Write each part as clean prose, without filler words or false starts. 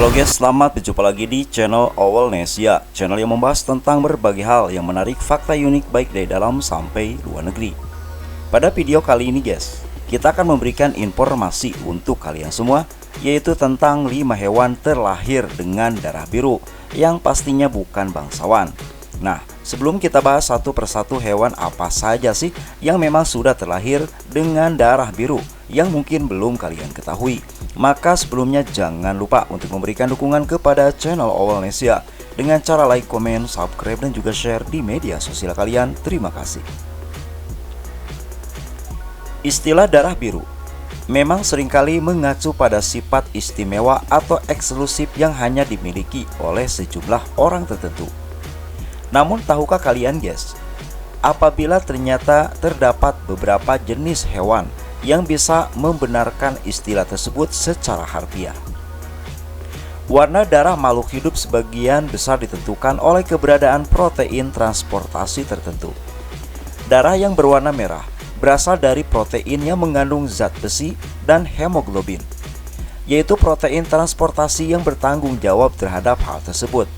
Halo guys, selamat berjumpa lagi di channel Owlnesia, channel yang membahas tentang berbagai hal yang menarik, fakta unik baik dari dalam sampai luar negeri. Pada video kali ini guys, kita akan memberikan informasi untuk kalian semua, yaitu tentang 5 hewan terlahir dengan darah biru yang pastinya bukan bangsawan. Nah, sebelum kita bahas satu persatu hewan apa saja sih yang memang sudah terlahir dengan darah biru yang mungkin belum kalian ketahui, maka sebelumnya jangan lupa untuk memberikan dukungan kepada channel Owlnesia dengan cara like, komen, subscribe, dan juga share di media sosial kalian. Terima kasih. Istilah darah biru memang seringkali mengacu pada sifat istimewa atau eksklusif yang hanya dimiliki oleh sejumlah orang tertentu. Namun tahukah kalian guys, apabila ternyata terdapat beberapa jenis hewan yang bisa membenarkan istilah tersebut secara harfiah. Warna darah makhluk hidup sebagian besar ditentukan oleh keberadaan protein transportasi tertentu. Darah yang berwarna merah berasal dari protein yang mengandung zat besi dan hemoglobin, yaitu protein transportasi yang bertanggung jawab terhadap hal tersebut.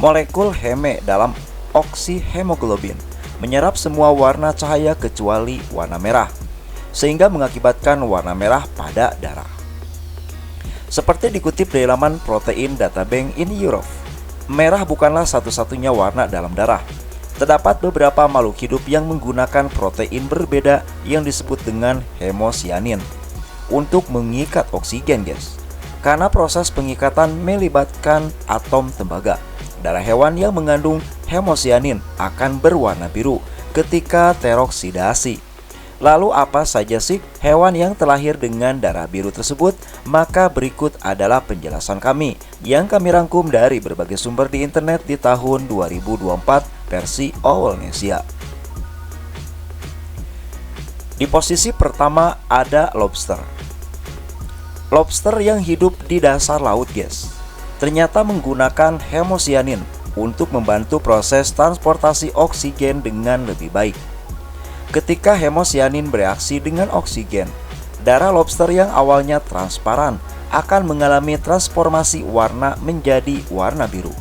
Molekul heme dalam oksihemoglobin menyerap semua warna cahaya kecuali warna merah, sehingga mengakibatkan warna merah pada darah. Seperti dikutip dari laman Protein Databank in Europe, merah bukanlah satu-satunya warna dalam darah. Terdapat beberapa makhluk hidup yang menggunakan protein berbeda yang disebut dengan hemosianin untuk mengikat oksigen guys. Karena proses pengikatan melibatkan atom tembaga, darah hewan yang mengandung hemosianin akan berwarna biru ketika teroksidasi. Lalu apa saja sih hewan yang terlahir dengan darah biru tersebut? Maka berikut adalah penjelasan kami yang kami rangkum dari berbagai sumber di internet di tahun 2024 versi Owlnesia. Di posisi pertama ada lobster. Lobster yang hidup di dasar laut guys, ternyata menggunakan hemosianin untuk membantu proses transportasi oksigen dengan lebih baik. Ketika hemosianin bereaksi dengan oksigen, darah lobster yang awalnya transparan akan mengalami transformasi warna menjadi warna biru.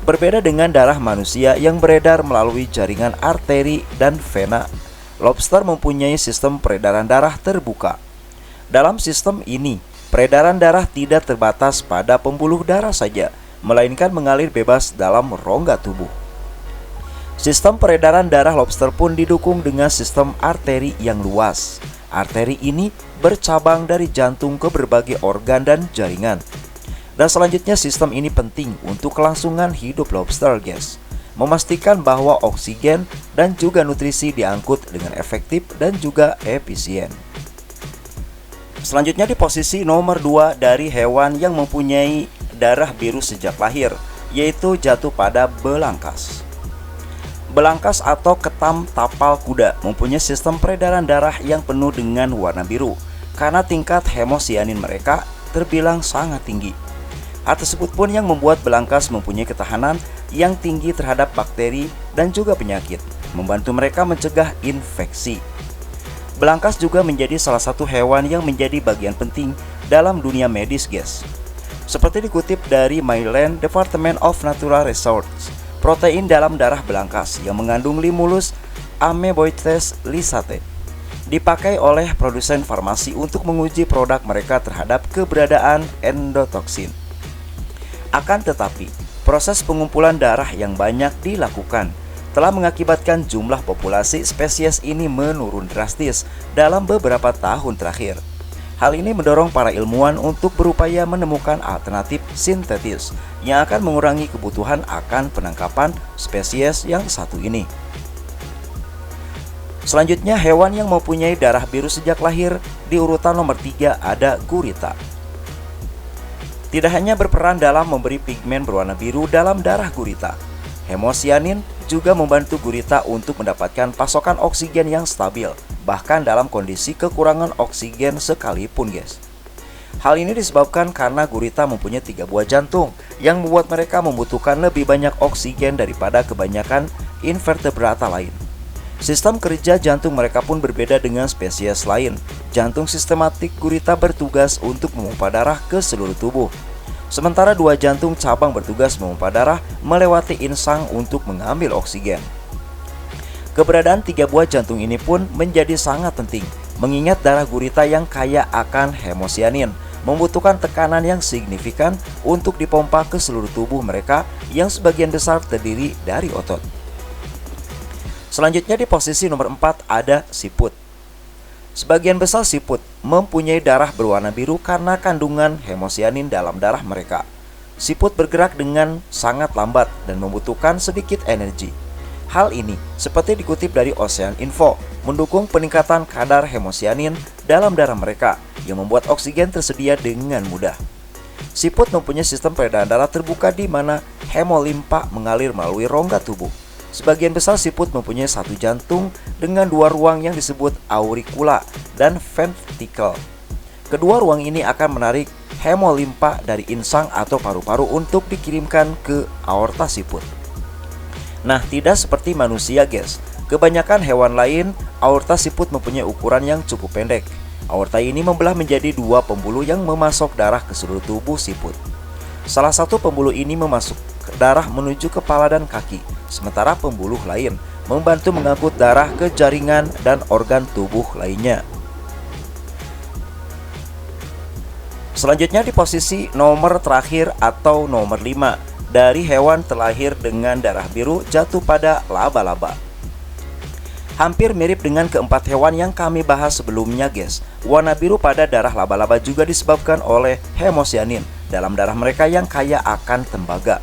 Berbeda dengan darah manusia yang beredar melalui jaringan arteri dan vena, lobster mempunyai sistem peredaran darah terbuka. Dalam sistem ini, peredaran darah tidak terbatas pada pembuluh darah saja, melainkan mengalir bebas dalam rongga tubuh. Sistem peredaran darah lobster pun didukung dengan sistem arteri yang luas. Arteri ini bercabang dari jantung ke berbagai organ dan jaringan. Dan selanjutnya sistem ini penting untuk kelangsungan hidup lobster guys, memastikan bahwa oksigen dan juga nutrisi diangkut dengan efektif dan juga efisien. Selanjutnya di posisi nomor 2 dari hewan yang mempunyai darah biru sejak lahir, yaitu jatuh pada belangkas. Belangkas atau ketam tapal kuda mempunyai sistem peredaran darah yang penuh dengan warna biru karena tingkat hemosianin mereka terbilang sangat tinggi. Hal tersebut pun yang membuat belangkas mempunyai ketahanan yang tinggi terhadap bakteri dan juga penyakit, membantu mereka mencegah infeksi. Belangkas juga menjadi salah satu hewan yang menjadi bagian penting dalam dunia medis guys. Seperti dikutip dari Maryland Department of Natural Resources, protein dalam darah belangkas yang mengandung Limulus ameboides lisate dipakai oleh produsen farmasi untuk menguji produk mereka terhadap keberadaan endotoksin. Akan tetapi, proses pengumpulan darah yang banyak dilakukan telah mengakibatkan jumlah populasi spesies ini menurun drastis dalam beberapa tahun terakhir. Hal ini mendorong para ilmuwan untuk berupaya menemukan alternatif sintetis yang akan mengurangi kebutuhan akan penangkapan spesies yang satu ini. Selanjutnya, hewan yang mempunyai darah biru sejak lahir di urutan nomor 3 ada gurita. Tidak hanya berperan dalam memberi pigmen berwarna biru dalam darah gurita, hemosianin juga membantu gurita untuk mendapatkan pasokan oksigen yang stabil, bahkan dalam kondisi kekurangan oksigen sekalipun guys. Hal ini disebabkan karena gurita mempunyai 3 buah jantung yang membuat mereka membutuhkan lebih banyak oksigen daripada kebanyakan invertebrata lain. Sistem kerja jantung mereka pun berbeda dengan spesies lain. Jantung sistematik gurita bertugas untuk memompa darah ke seluruh tubuh. Sementara 2 jantung cabang bertugas memompa darah melewati insang untuk mengambil oksigen. Keberadaan 3 buah jantung ini pun menjadi sangat penting, mengingat darah gurita yang kaya akan hemosianin membutuhkan tekanan yang signifikan untuk dipompa ke seluruh tubuh mereka yang sebagian besar terdiri dari otot. Selanjutnya di posisi nomor 4 ada siput. Sebagian besar siput mempunyai darah berwarna biru karena kandungan hemosianin dalam darah mereka. Siput bergerak dengan sangat lambat dan membutuhkan sedikit energi. Hal ini, seperti dikutip dari Ocean Info, mendukung peningkatan kadar hemosianin dalam darah mereka yang membuat oksigen tersedia dengan mudah. Siput mempunyai sistem peredaran darah terbuka di mana hemolimpa mengalir melalui rongga tubuh. Sebagian besar siput mempunyai 1 jantung dengan 2 ruang yang disebut auricula dan ventricle. Kedua ruang ini akan menarik hemolimpa dari insang atau paru-paru untuk dikirimkan ke aorta siput. Nah, tidak seperti manusia, guys. Kebanyakan hewan lain, aorta siput mempunyai ukuran yang cukup pendek. Aorta ini membelah menjadi 2 pembuluh yang memasok darah ke seluruh tubuh siput. Salah satu pembuluh ini memasuk darah menuju kepala dan kaki, sementara pembuluh lain membantu mengangkut darah ke jaringan dan organ tubuh lainnya. Selanjutnya di posisi nomor terakhir atau nomor 5, dari hewan terlahir dengan darah biru jatuh pada laba-laba. Hampir mirip dengan keempat hewan yang kami bahas sebelumnya, guys. Warna biru pada darah laba-laba juga disebabkan oleh hemosianin dalam darah mereka yang kaya akan tembaga.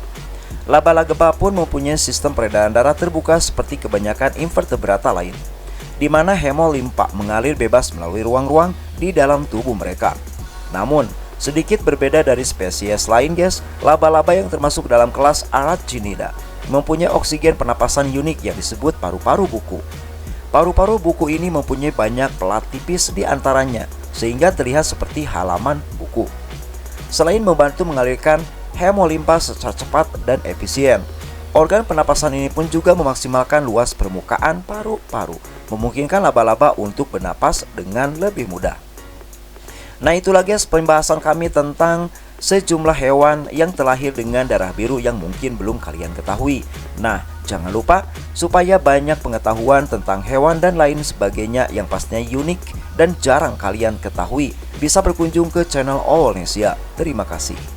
Laba-laba pun mempunyai sistem peredaran darah terbuka seperti kebanyakan invertebrata lain, di mana hemolimpa mengalir bebas melalui ruang-ruang di dalam tubuh mereka. Namun, sedikit berbeda dari spesies lain, guys, laba-laba yang termasuk dalam kelas Arachnida mempunyai oksigen pernapasan unik yang disebut paru-paru buku. Paru-paru buku ini mempunyai banyak pelat tipis di antaranya, sehingga terlihat seperti halaman buku. Selain membantu mengalirkan hemolimpa secara cepat dan efisien, organ pernapasan ini pun juga memaksimalkan luas permukaan paru-paru, memungkinkan laba-laba untuk bernapas dengan lebih mudah. Nah, itulah guys pembahasan kami tentang sejumlah hewan yang terlahir dengan darah biru yang mungkin belum kalian ketahui. Nah, jangan lupa supaya banyak pengetahuan tentang hewan dan lain sebagainya yang pastinya unik dan jarang kalian ketahui, bisa berkunjung ke channel Allnesia. Terima kasih.